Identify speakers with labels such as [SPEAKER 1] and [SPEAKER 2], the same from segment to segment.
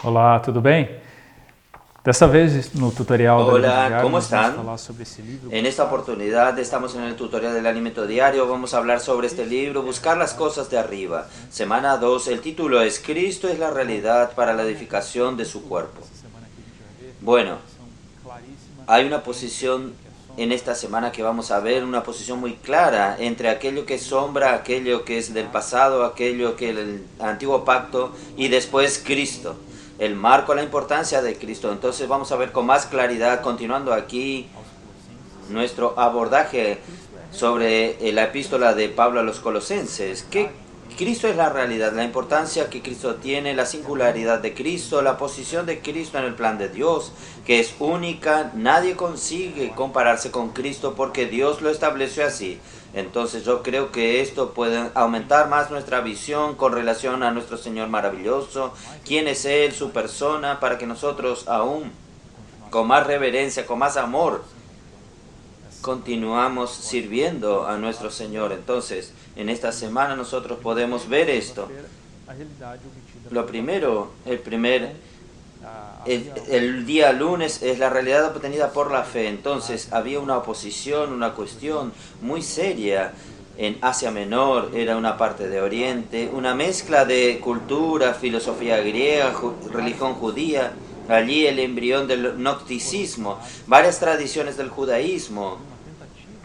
[SPEAKER 1] Olá, tudo bem? Dessa vez no tutorial do Alimento
[SPEAKER 2] Hola,
[SPEAKER 1] Diário
[SPEAKER 2] ¿cómo
[SPEAKER 1] nós vamos
[SPEAKER 2] están?
[SPEAKER 1] falar sobre esse livro.
[SPEAKER 2] En esta oportunidad estamos en el tutorial del alimento diario. Vamos a hablar sobre este libro, Buscar las cosas de arriba. Semana 2, el título es Cristo es la realidad para la edificación de su cuerpo. Bueno, hay una posición en esta semana que vamos a ver, una posición muy clara entre aquello que es sombra, aquello que es del pasado, aquello que es el antiguo pacto y después Cristo. El marco, la importancia de Cristo. Entonces vamos a ver con más claridad, continuando aquí, nuestro abordaje sobre la epístola de Pablo a los Colosenses. ¿Qué Cristo es la realidad, la importancia que Cristo tiene, la singularidad de Cristo, la posición de Cristo en el plan de Dios, que es única, nadie consigue compararse con Cristo porque Dios lo estableció así. Entonces yo creo que esto puede aumentar más nuestra visión con relación a nuestro Señor maravilloso, quién es Él, su persona, para que nosotros aún con más reverencia, con más amor, continuamos sirviendo a nuestro Señor. Entonces, en esta semana nosotros podemos ver esto. Lo primero, el día lunes es la realidad obtenida por la fe. Entonces, había una oposición, una cuestión muy seria en Asia Menor, era una parte de Oriente, una mezcla de cultura, filosofía griega, religión judía. Allí el embrión del gnosticismo, varias tradiciones del judaísmo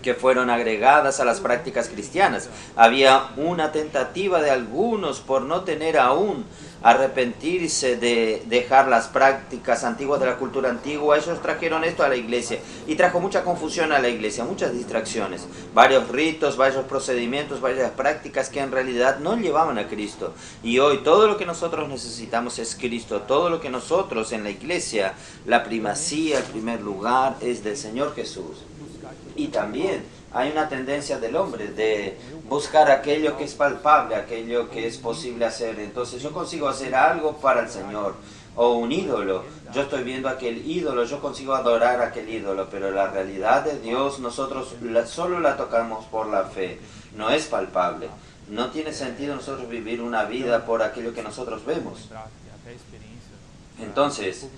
[SPEAKER 2] que fueron agregadas a las prácticas cristianas. Había una tentativa de algunos por no tener aún arrepentirse de dejar las prácticas antiguas de la cultura antigua. Ellos trajeron esto a la iglesia y trajo mucha confusión a la iglesia, muchas distracciones, varios ritos, varios procedimientos, varias prácticas que en realidad no llevaban a Cristo. Y hoy todo lo que nosotros necesitamos es Cristo. Todo lo que nosotros en la iglesia, la primacía, el primer lugar es del Señor Jesús. Y también hay una tendencia del hombre de buscar aquello que es palpable, aquello que es posible hacer. Entonces yo consigo hacer algo para el Señor, o un ídolo. Yo estoy viendo aquel ídolo, yo consigo adorar aquel ídolo, pero la realidad de Dios nosotros solo la tocamos por la fe, no es palpable. No tiene sentido nosotros vivir una vida por aquello que nosotros vemos. Entonces,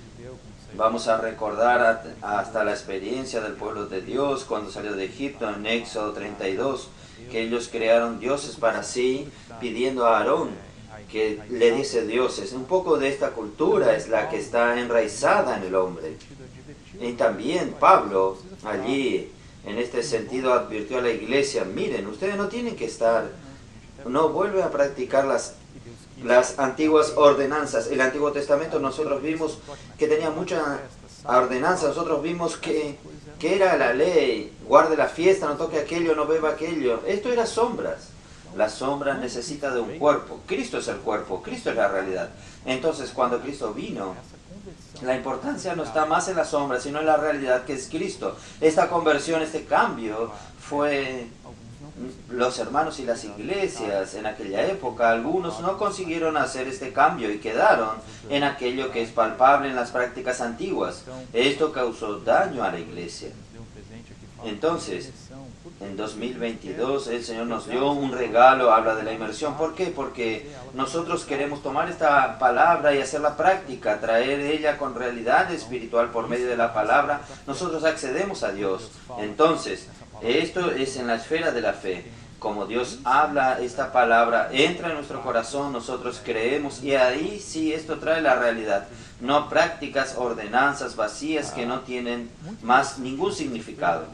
[SPEAKER 2] vamos a recordar hasta la experiencia del pueblo de Dios cuando salió de Egipto en Éxodo 32, que ellos crearon dioses para sí, pidiendo a Aarón que le diese dioses. Un poco de esta cultura es la que está enraizada en el hombre. Y también Pablo allí, en este sentido, advirtió a la iglesia, miren, ustedes no tienen que no vuelven a practicar las antiguas ordenanzas. El Antiguo Testamento nosotros vimos que tenía muchas ordenanzas, nosotros vimos que era la ley, guarde la fiesta, no toque aquello, no beba aquello. Esto era sombras. La sombra necesita de un cuerpo. Cristo es el cuerpo, Cristo es la realidad. Entonces cuando Cristo vino, la importancia no está más en la sombra, sino en la realidad que es Cristo. Esta conversión, este cambio fue los hermanos y las iglesias en aquella época. Algunos no consiguieron hacer este cambio y quedaron en aquello que es palpable en las prácticas antiguas. Esto causó daño a la iglesia. Entonces, en 2022 el Señor nos dio un regalo, habla de la inmersión. ¿Por qué? Porque nosotros queremos tomar esta palabra y hacer la práctica, traer ella con realidad espiritual por medio de la palabra. Nosotros accedemos a Dios. Entonces, esto es en la esfera de la fe. Como Dios habla esta palabra, entra en nuestro corazón, nosotros creemos y ahí sí esto trae la realidad. No prácticas, ordenanzas vacías que no tienen más ningún significado.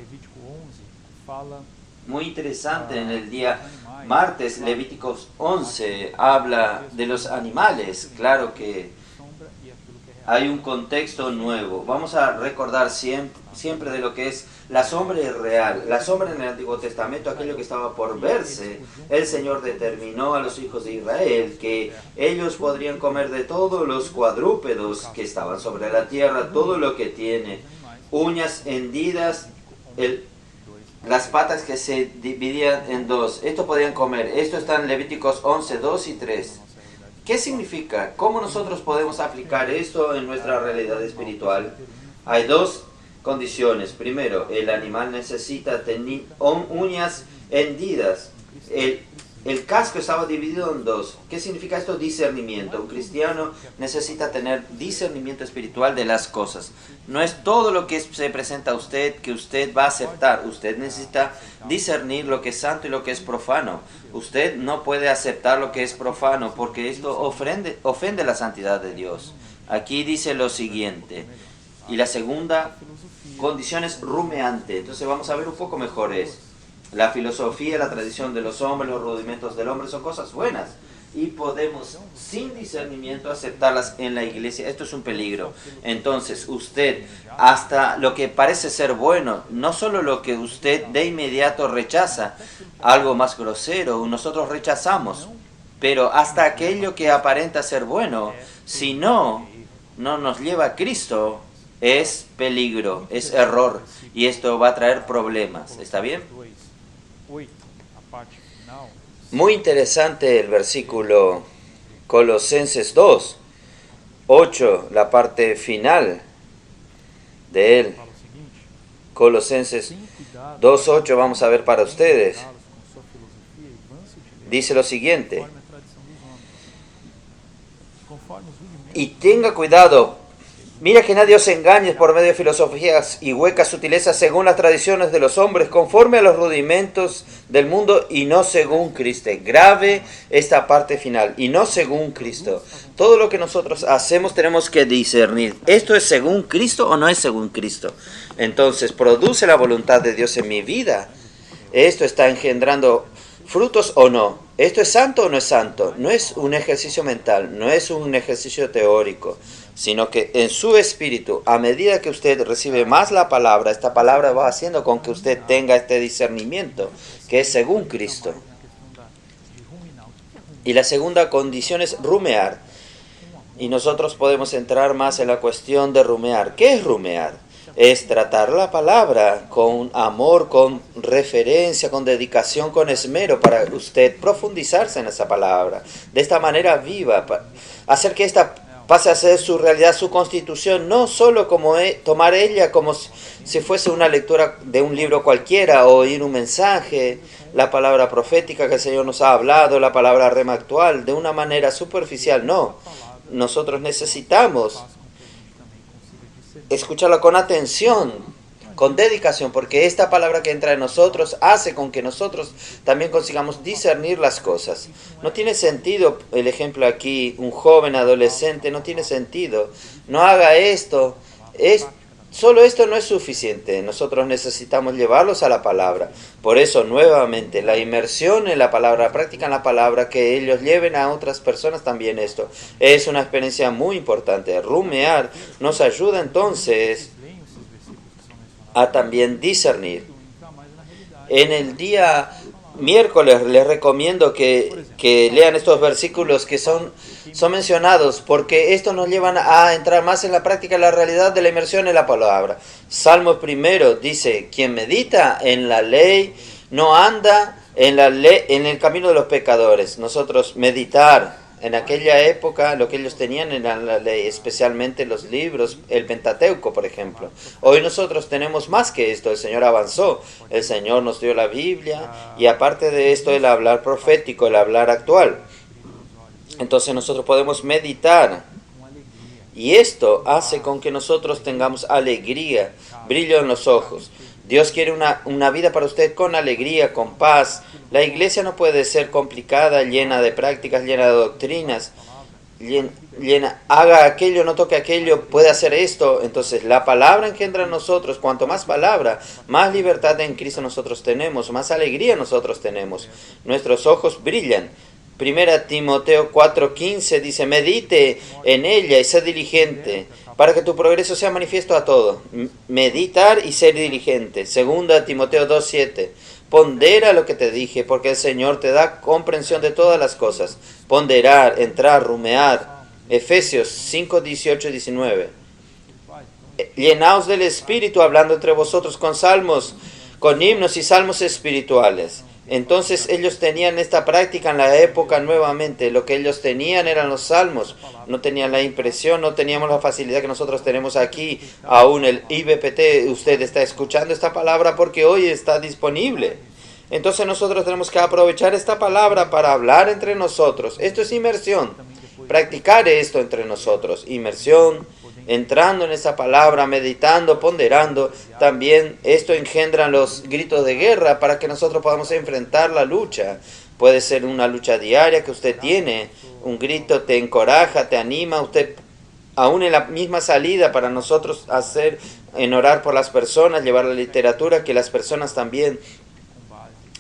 [SPEAKER 2] Muy interesante, en el día martes, Levíticos 11 habla de los animales. Claro que hay un contexto nuevo. Vamos a recordar siempre de lo que es la sombra real. La sombra en el Antiguo Testamento, aquello que estaba por verse. El Señor determinó a los hijos de Israel que ellos podrían comer de todos los cuadrúpedos que estaban sobre la tierra, todo lo que tiene uñas hendidas, las patas que se dividían en dos. Esto podían comer. Esto está en Levíticos 11, 2 y 3. ¿Qué significa? ¿Cómo nosotros podemos aplicar esto en nuestra realidad espiritual? Hay dos condiciones. Primero, el animal necesita tener uñas hendidas. el casco estaba dividido en dos. ¿Qué significa esto? Discernimiento. Un cristiano necesita tener discernimiento espiritual de las cosas. No es todo lo que se presenta a usted que usted va a aceptar. Usted necesita discernir lo que es santo y lo que es profano. Usted no puede aceptar lo que es profano porque esto ofende la santidad de Dios. Aquí dice lo siguiente. Y la segunda condición es rumeante. Entonces vamos a ver un poco mejor es. La filosofía, la tradición de los hombres, los rudimentos del hombre son cosas buenas. Y podemos, sin discernimiento, aceptarlas en la iglesia. Esto es un peligro. Entonces, usted, hasta lo que parece ser bueno, no solo lo que usted de inmediato rechaza, algo más grosero, nosotros rechazamos. Pero hasta aquello que aparenta ser bueno, si no nos lleva a Cristo, es peligro, es error. Y esto va a traer problemas. ¿Está bien? Muy interesante el versículo Colosenses 2, 8, la parte final de él. Colosenses 2, 8, vamos a ver para ustedes. Dice lo siguiente. Y tenga cuidado. Mira que nadie os engañe por medio de filosofías y huecas sutilezas según las tradiciones de los hombres, conforme a los rudimentos del mundo y no según Cristo. Grave esta parte final, y no según Cristo. Todo lo que nosotros hacemos tenemos que discernir. ¿Esto es según Cristo o no es según Cristo? Entonces, ¿produce la voluntad de Dios en mi vida? ¿Esto está engendrando frutos o no? ¿Esto es santo o no es santo? No es un ejercicio mental, no es un ejercicio teórico, sino que en su espíritu, a medida que usted recibe más la palabra, esta palabra va haciendo con que usted tenga este discernimiento, que es según Cristo. Y la segunda condición es rumear. Y nosotros podemos entrar más en la cuestión de rumear. ¿Qué es rumear? Es tratar la palabra con amor, con referencia, con dedicación, con esmero, para usted profundizarse en esa palabra. De esta manera viva, hacer que esta pase a ser su realidad, su constitución, no solo como tomar ella como si fuese una lectura de un libro cualquiera, o oír un mensaje, la palabra profética que el Señor nos ha hablado, la palabra rema actual, de una manera superficial. No, nosotros necesitamos escucharla con atención, con dedicación, porque esta palabra que entra en nosotros hace con que nosotros también consigamos discernir las cosas. No tiene sentido el ejemplo aquí, un joven adolescente, no tiene sentido. No haga esto, solo esto no es suficiente. Nosotros necesitamos llevarlos a la palabra. Por eso, nuevamente, la inmersión en la palabra, la práctica en la palabra, que ellos lleven a otras personas también esto. Es una experiencia muy importante. Rumear nos ayuda entonces a también discernir. En el día miércoles les recomiendo que lean estos versículos que son mencionados, porque estos nos llevan a entrar más en la práctica, en la realidad de la inmersión en la palabra. Salmo primero dice: quien medita en la ley no anda en el camino de los pecadores. Nosotros meditar. En aquella época lo que ellos tenían era la ley, especialmente los libros, el Pentateuco, por ejemplo. Hoy nosotros tenemos más que esto. El Señor avanzó, el Señor nos dio la Biblia, y aparte de esto el hablar profético, el hablar actual. Entonces nosotros podemos meditar, y esto hace con que nosotros tengamos alegría, brillo en los ojos. Dios quiere una vida para usted con alegría, con paz. La iglesia no puede ser complicada, llena de prácticas, llena de doctrinas. Haga aquello, no toque aquello, puede hacer esto. Entonces la palabra engendra en nosotros. Cuanto más palabra, más libertad en Cristo nosotros tenemos, más alegría nosotros tenemos. Nuestros ojos brillan. 1 Timoteo 4:15 dice: medite en ella y sé diligente, para que tu progreso sea manifiesto a todo. Meditar y ser diligente. 2 Timoteo 2:7. Pondera lo que te dije, porque el Señor te da comprensión de todas las cosas. Ponderar, entrar, rumear. Efesios 5:18 y 19. Llenaos del Espíritu, hablando entre vosotros con salmos, con himnos y salmos espirituales. Entonces ellos tenían esta práctica en la época nuevamente. Lo que ellos tenían eran los salmos. No tenían la impresión, no teníamos la facilidad que nosotros tenemos aquí. Aún el IBPT, usted está escuchando esta palabra porque hoy está disponible. Entonces nosotros tenemos que aprovechar esta palabra para hablar entre nosotros. Esto es inmersión. Practicar esto entre nosotros. Inmersión, entrando en esa palabra, meditando, ponderando. También esto engendra los gritos de guerra para que nosotros podamos enfrentar la lucha. Puede ser una lucha diaria que usted tiene. Un grito te encoraja, te anima. Usted, aún en la misma salida, para nosotros hacer, en orar por las personas, llevar la literatura, que las personas también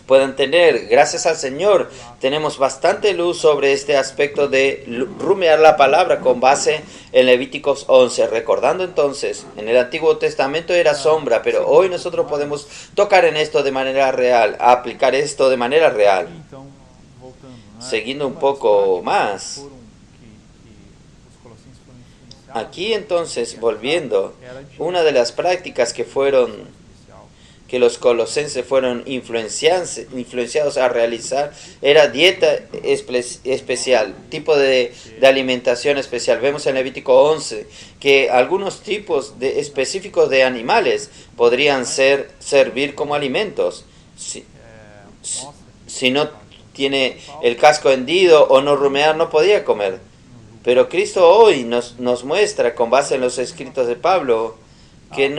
[SPEAKER 2] puedan tener. Gracias al Señor tenemos bastante luz sobre este aspecto de rumiar la palabra con base en Levíticos 11. Recordando entonces, en el Antiguo Testamento era sombra, pero hoy nosotros podemos tocar en esto de manera real, aplicar esto de manera real. Seguindo un poco más, aquí entonces, volviendo, una de las prácticas que los colosenses fueron influenciados a realizar era dieta especial, tipo de alimentación especial. Vemos en Levítico 11 que algunos tipos específicos de animales podrían servir como alimentos. Si no tiene el casco hendido o no rumear, no podía comer. Pero Cristo hoy nos muestra, con base en los escritos de Pablo, que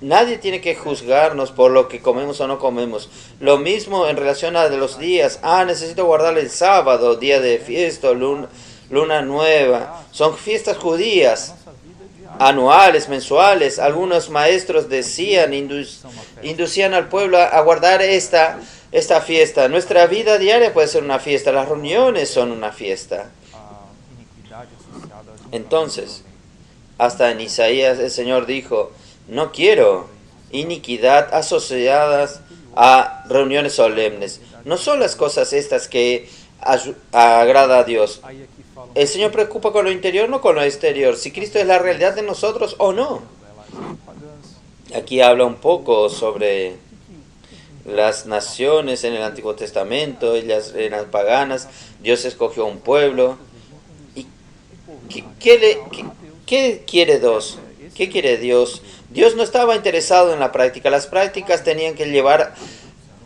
[SPEAKER 2] nadie tiene que juzgarnos por lo que comemos o no comemos. Lo mismo en relación a los días. Necesito guardar el sábado, día de fiesta, luna nueva. Son fiestas judías, anuales, mensuales. Algunos maestros decían, inducían al pueblo a guardar esta fiesta. Nuestra vida diaria puede ser una fiesta. Las reuniones son una fiesta. Entonces, hasta en Isaías el Señor dijo: no quiero iniquidad asociadas a reuniones solemnes. No son las cosas estas que agrada a Dios. El Señor preocupa con lo interior, no con lo exterior. Si Cristo es la realidad de nosotros o no. Aquí habla un poco sobre las naciones en el Antiguo Testamento. Ellas eran paganas. Dios escogió un pueblo. ¿Y qué quiere Dios? ¿Qué quiere Dios? Dios no estaba interesado en la práctica. Las prácticas tenían que llevar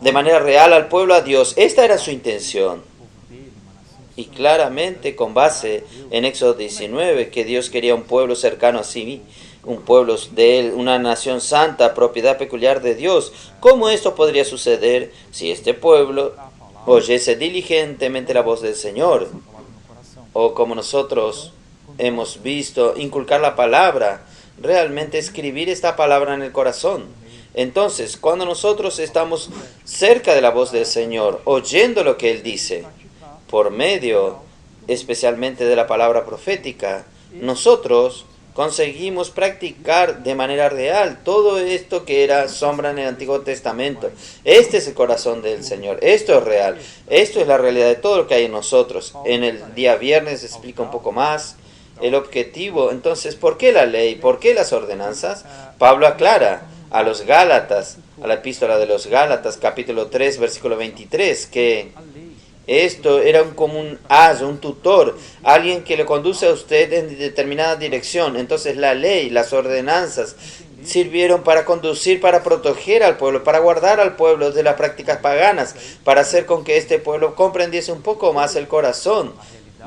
[SPEAKER 2] de manera real al pueblo a Dios. Esta era su intención. Y claramente con base en Éxodo 19, que Dios quería un pueblo cercano a sí, un pueblo de Él, una nación santa, propiedad peculiar de Dios. ¿Cómo esto podría suceder si este pueblo oyese diligentemente la voz del Señor? O como nosotros hemos visto, inculcar la palabra, realmente escribir esta palabra en el corazón. Entonces, cuando nosotros estamos cerca de la voz del Señor, oyendo lo que Él dice, por medio especialmente de la palabra profética, nosotros conseguimos practicar de manera real todo esto que era sombra en el Antiguo Testamento. Este es el corazón del Señor. Esto es real. Esto es la realidad de todo lo que hay en nosotros. En el día viernes explica un poco más el objetivo. Entonces, ¿por qué la ley? ¿Por qué las ordenanzas? Pablo aclara a los Gálatas, a la epístola de los Gálatas, capítulo 3, versículo 23, que esto era como un ayo, un tutor, alguien que le conduce a usted en determinada dirección. Entonces la ley, las ordenanzas sirvieron para conducir, para proteger al pueblo, para guardar al pueblo de las prácticas paganas, para hacer con que este pueblo comprendiese un poco más el corazón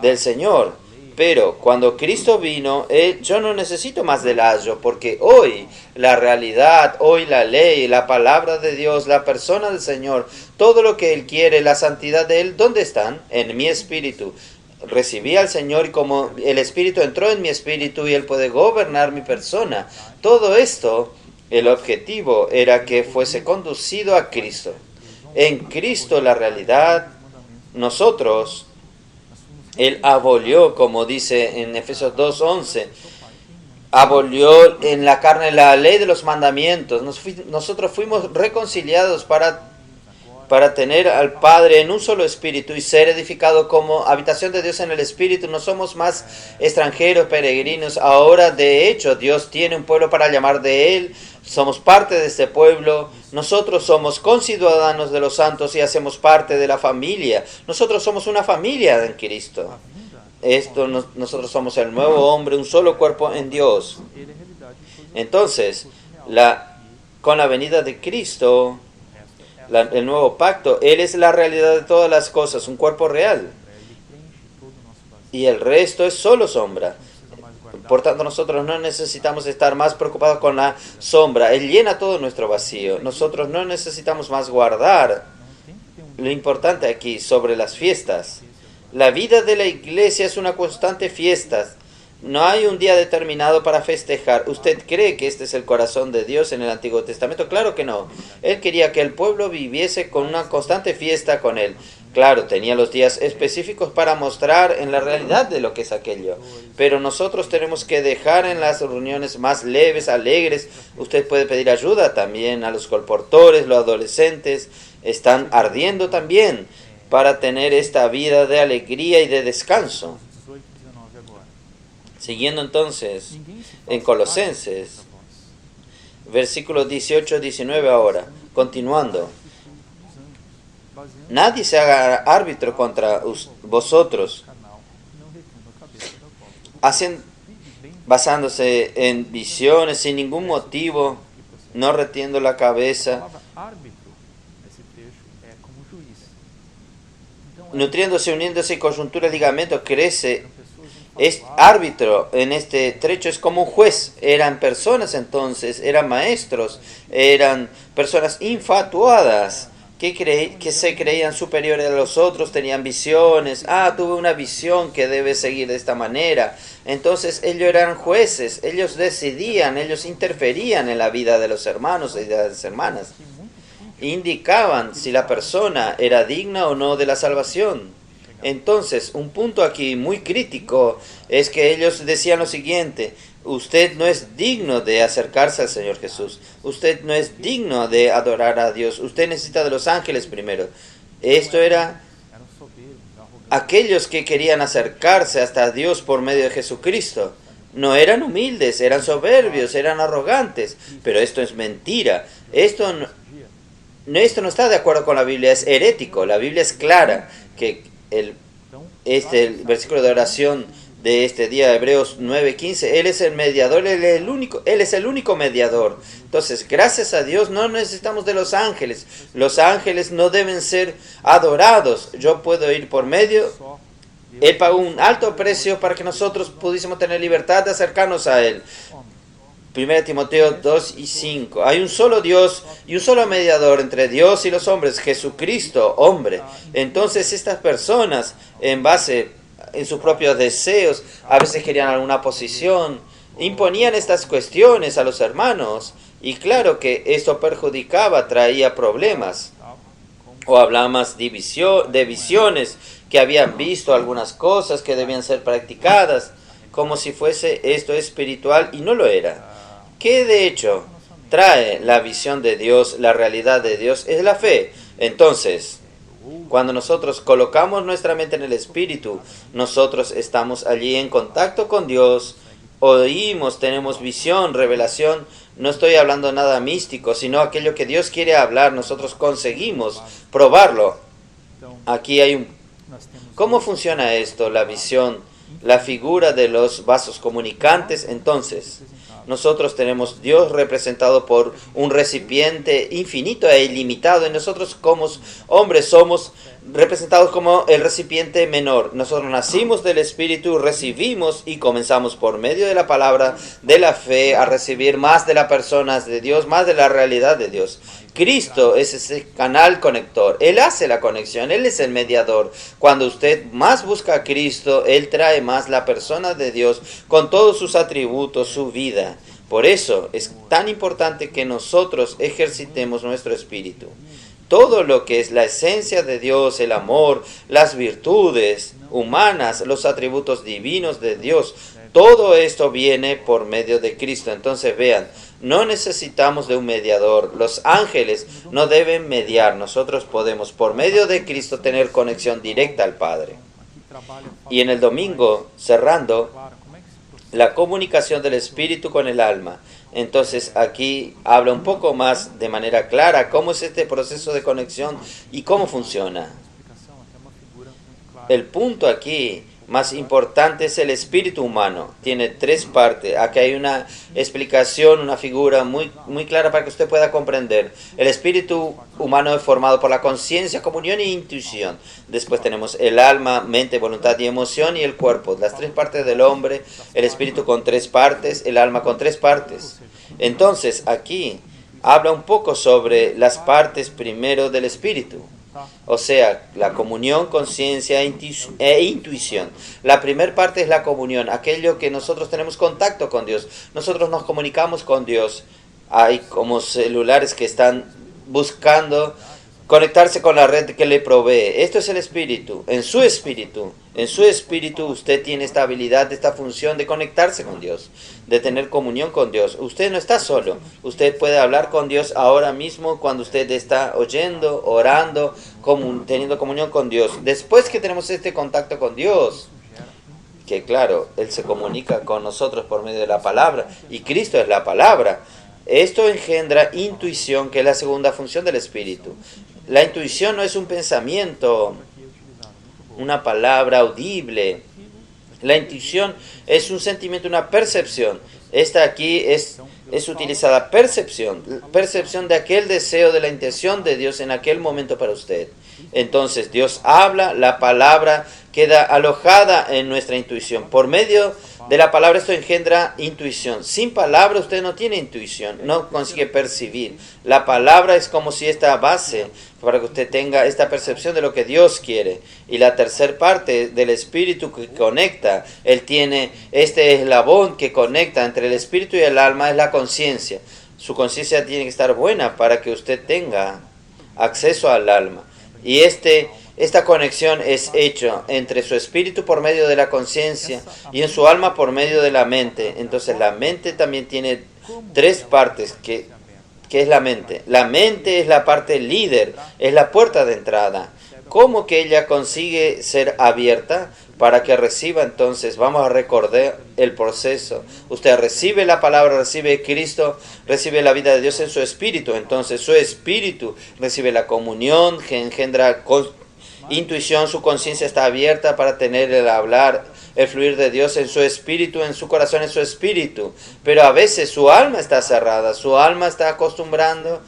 [SPEAKER 2] del Señor. Pero cuando Cristo vino, yo no necesito más del ayo, porque hoy la realidad, hoy la ley, la palabra de Dios, la persona del Señor, todo lo que Él quiere, la santidad de Él, ¿dónde están? En mi espíritu. Recibí al Señor y como el Espíritu entró en mi espíritu y Él puede gobernar mi persona. Todo esto, el objetivo era que fuese conducido a Cristo. En Cristo la realidad, nosotros, Él abolió, como dice en Efesios 2:11, abolió en la carne la ley de los mandamientos. Nosotros fuimos reconciliados para tener al Padre en un solo espíritu y ser edificado como habitación de Dios en el espíritu. No somos más extranjeros, peregrinos. Ahora, de hecho, Dios tiene un pueblo para llamar de Él. Somos parte de este pueblo. Nosotros somos conciudadanos de los santos y hacemos parte de la familia. Nosotros somos una familia en Cristo. Nosotros somos el nuevo hombre, un solo cuerpo en Dios. Entonces, con la venida de Cristo, el nuevo pacto, Él es la realidad de todas las cosas, un cuerpo real. Y el resto es solo sombra. Por tanto, nosotros no necesitamos estar más preocupados con la sombra. Él llena todo nuestro vacío. Nosotros no necesitamos más guardar. Lo importante aquí sobre las fiestas. La vida de la iglesia es una constante fiesta. No hay un día determinado para festejar. ¿Usted cree que este es el corazón de Dios en el Antiguo Testamento? Claro que no. Él quería que el pueblo viviese con una constante fiesta con Él. Claro, tenía los días específicos para mostrar en la realidad de lo que es aquello. Pero nosotros tenemos que dejar en las reuniones más leves, alegres. Usted puede pedir ayuda también a los colportores, los adolescentes. Están ardiendo también para tener esta vida de alegría y de descanso. Siguiendo entonces en Colosenses, versículos 18-19 ahora, continuando. Nadie se haga árbitro contra vosotros, basándose en visiones sin ningún motivo, no retiendo la cabeza, nutriéndose, uniéndose y coyuntura, ligamento, crece. Es árbitro en este trecho, es como un juez. Eran personas entonces, eran maestros, eran personas infatuadas que se creían superiores a los otros, tenían visiones. Tuve una visión que debe seguir de esta manera. Entonces ellos eran jueces, ellos decidían, ellos interferían en la vida de los hermanos y de las hermanas. Indicaban si la persona era digna o no de la salvación. Entonces, un punto aquí muy crítico es que ellos decían lo siguiente: usted no es digno de acercarse al Señor Jesús, usted no es digno de adorar a Dios, usted necesita de los ángeles primero. Esto era aquellos que querían acercarse hasta Dios por medio de Jesucristo. No eran humildes, eran soberbios, eran arrogantes, pero esto es mentira. Esto no está de acuerdo con la Biblia, es herético. La Biblia es clara que el versículo de oración de este día, Hebreos 9:15, Él es el mediador, Él es el único mediador. Entonces, gracias a Dios no necesitamos de los ángeles. Los ángeles no deben ser adorados. Yo puedo ir por medio. Él pagó un alto precio para que nosotros pudiésemos tener libertad de acercarnos a Él. 1 Timoteo 2:5. Hay un solo Dios y un solo mediador entre Dios y los hombres, Jesucristo, hombre. Entonces estas personas, en base en sus propios deseos, a veces querían alguna posición, imponían estas cuestiones a los hermanos. Y claro que esto perjudicaba, traía problemas. O hablamos de visiones, que habían visto algunas cosas que debían ser practicadas, como si fuese esto espiritual, y no lo era. ¿Qué de hecho trae la visión de Dios, la realidad de Dios? Es la fe. Entonces, cuando nosotros colocamos nuestra mente en el Espíritu, nosotros estamos allí en contacto con Dios, oímos, tenemos visión, revelación. No estoy hablando nada místico, sino aquello que Dios quiere hablar, nosotros conseguimos probarlo. Aquí hay ¿Cómo funciona esto? La visión, la figura de los vasos comunicantes. Entonces, nosotros tenemos Dios representado por un recipiente infinito e ilimitado, y nosotros como hombres somos representados como el recipiente menor. Nosotros nacimos del Espíritu, recibimos y comenzamos por medio de la palabra de la fe a recibir más de las personas de Dios, más de la realidad de Dios. Cristo es ese canal conector. Él hace la conexión, Él es el mediador. Cuando usted más busca a Cristo, Él trae más la persona de Dios con todos sus atributos, su vida. Por eso es tan importante que nosotros ejercitemos nuestro espíritu. Todo lo que es la esencia de Dios, el amor, las virtudes humanas, los atributos divinos de Dios, todo esto viene por medio de Cristo. Entonces vean, no necesitamos de un mediador. Los ángeles no deben mediar. Nosotros podemos por medio de Cristo tener conexión directa al Padre. Y en el domingo, cerrando, la comunicación del Espíritu con el alma. Entonces aquí habla un poco más de manera clara cómo es este proceso de conexión y cómo funciona. El punto aquí más importante es el espíritu humano. Tiene 3 partes. Aquí hay una explicación, una figura muy clara para que usted pueda comprender. El espíritu humano es formado por la conciencia, comunión e intuición. Después tenemos el alma, mente, voluntad y emoción, y el cuerpo. Las 3 partes del hombre, el espíritu con 3 partes, el alma con 3 partes. Entonces, aquí habla un poco sobre las partes primero del espíritu. O sea, la comunión, conciencia e intuición. La primera parte es la comunión, aquello que nosotros tenemos contacto con Dios. Nosotros nos comunicamos con Dios. Hay como celulares que están buscando conectarse con la red que le provee. Esto es el espíritu. En su espíritu usted tiene esta habilidad, esta función de conectarse con Dios, de tener comunión con Dios. Usted no está solo. Usted puede hablar con Dios ahora mismo cuando usted está oyendo, orando, teniendo comunión con Dios. Después que tenemos este contacto con Dios, que claro, Él se comunica con nosotros por medio de la palabra, y Cristo es la palabra. Esto engendra intuición, que es la segunda función del espíritu. La intuición no es un pensamiento, una palabra audible. La intuición es un sentimiento, una percepción. Esta aquí es utilizada percepción de aquel deseo, de la intención de Dios en aquel momento para usted. Entonces Dios habla, la palabra queda alojada en nuestra intuición. Por medio de la palabra esto engendra intuición. Sin palabra usted no tiene intuición, no consigue percibir. La palabra es como si esta base para que usted tenga esta percepción de lo que Dios quiere. Y la tercera parte del espíritu que conecta, Él tiene este eslabón que conecta entre el espíritu y el alma, es la conciencia. Su conciencia tiene que estar buena para que usted tenga acceso al alma. Y esta conexión es hecha entre su espíritu por medio de la conciencia y en su alma por medio de la mente. Entonces la mente también tiene 3 partes. ¿Qué es la mente? La mente es la parte líder, es la puerta de entrada. ¿Cómo que ella consigue ser abierta? Para que reciba, entonces, vamos a recordar el proceso. Usted recibe la palabra, recibe Cristo, recibe la vida de Dios en su espíritu. Entonces su espíritu recibe la comunión, que engendra intuición, su conciencia está abierta para tener el hablar, el fluir de Dios en su espíritu, en su corazón, en su espíritu. Pero a veces su alma está cerrada, su alma está acostumbrado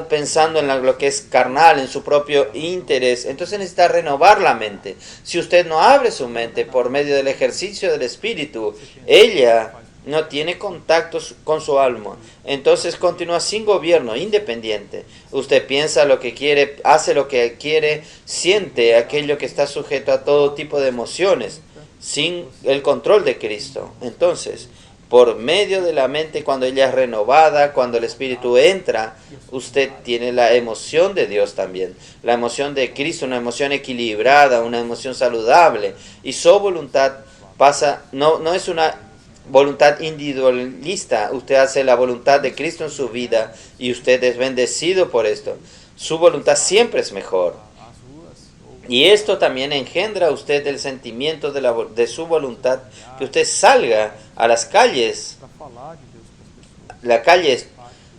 [SPEAKER 2] pensando en lo que es carnal, en su propio interés. Entonces necesita renovar la mente. Si usted no abre su mente por medio del ejercicio del espíritu, ella no tiene contactos con su alma. Entonces continúa sin gobierno, independiente. Usted piensa lo que quiere, hace lo que quiere, siente aquello que está sujeto a todo tipo de emociones, sin el control de Cristo. Entonces, por medio de la mente, cuando ella es renovada, cuando el espíritu entra, usted tiene la emoción de Dios también. La emoción de Cristo, una emoción equilibrada, una emoción saludable. Y su voluntad pasa, no es una voluntad individualista. Usted hace la voluntad de Cristo en su vida y usted es bendecido por esto. Su voluntad siempre es mejor. Y esto también engendra a usted el sentimiento de su voluntad, que usted salga a las calles. La calle,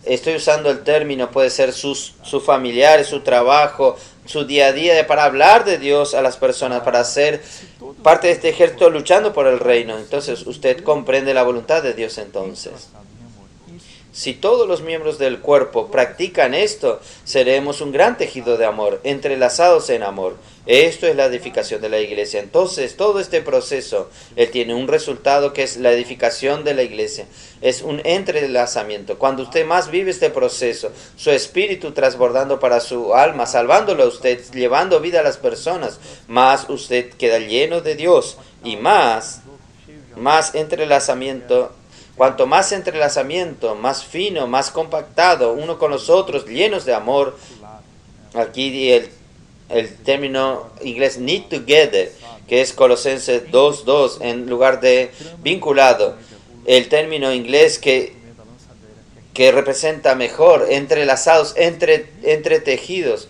[SPEAKER 2] estoy usando el término, puede ser sus familiares, su trabajo, su día a día, para hablar de Dios a las personas, para ser parte de este ejército luchando por el reino. Entonces usted comprende la voluntad de Dios entonces. Si todos los miembros del cuerpo practican esto, seremos un gran tejido de amor, entrelazados en amor. Esto es la edificación de la iglesia. Entonces, todo este proceso, él tiene un resultado que es la edificación de la iglesia. Es un entrelazamiento. Cuando usted más vive este proceso, su espíritu transbordando para su alma, salvándolo a usted, llevando vida a las personas, más usted queda lleno de Dios y más entrelazamiento. Cuanto más entrelazamiento, más fino, más compactado, uno con los otros, llenos de amor. Aquí el término inglés knit together, que es Colosenses 2:2, en lugar de vinculado. El término inglés que representa mejor, entrelazados, entretejidos.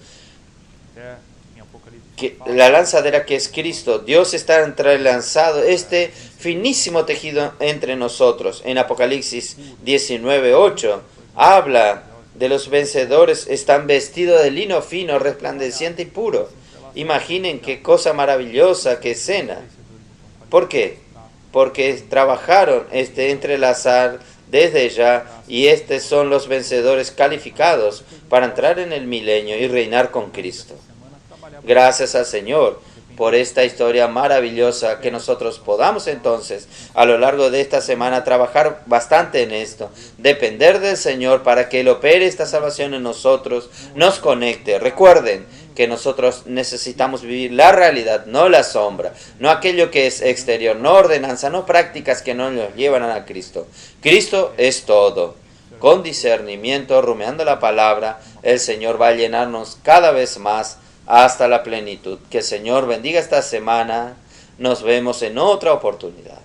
[SPEAKER 2] La lanzadera que es Cristo, Dios está entrelazado, este finísimo tejido entre nosotros. En Apocalipsis 19:8 habla de los vencedores, están vestidos de lino fino, resplandeciente y puro. Imaginen qué cosa maravillosa, qué escena. ¿Por qué? Porque trabajaron entrelazar desde ya y estos son los vencedores calificados para entrar en el milenio y reinar con Cristo. Gracias al Señor por esta historia maravillosa, que nosotros podamos entonces a lo largo de esta semana trabajar bastante en esto, depender del Señor para que Él opere esta salvación en nosotros, nos conecte. Recuerden que nosotros necesitamos vivir la realidad, no la sombra, no aquello que es exterior, no ordenanza, no prácticas que no nos llevan a Cristo. Cristo es todo. Con discernimiento, rumiando la palabra, el Señor va a llenarnos cada vez más hasta la plenitud. Que el Señor bendiga esta semana. Nos vemos en otra oportunidad.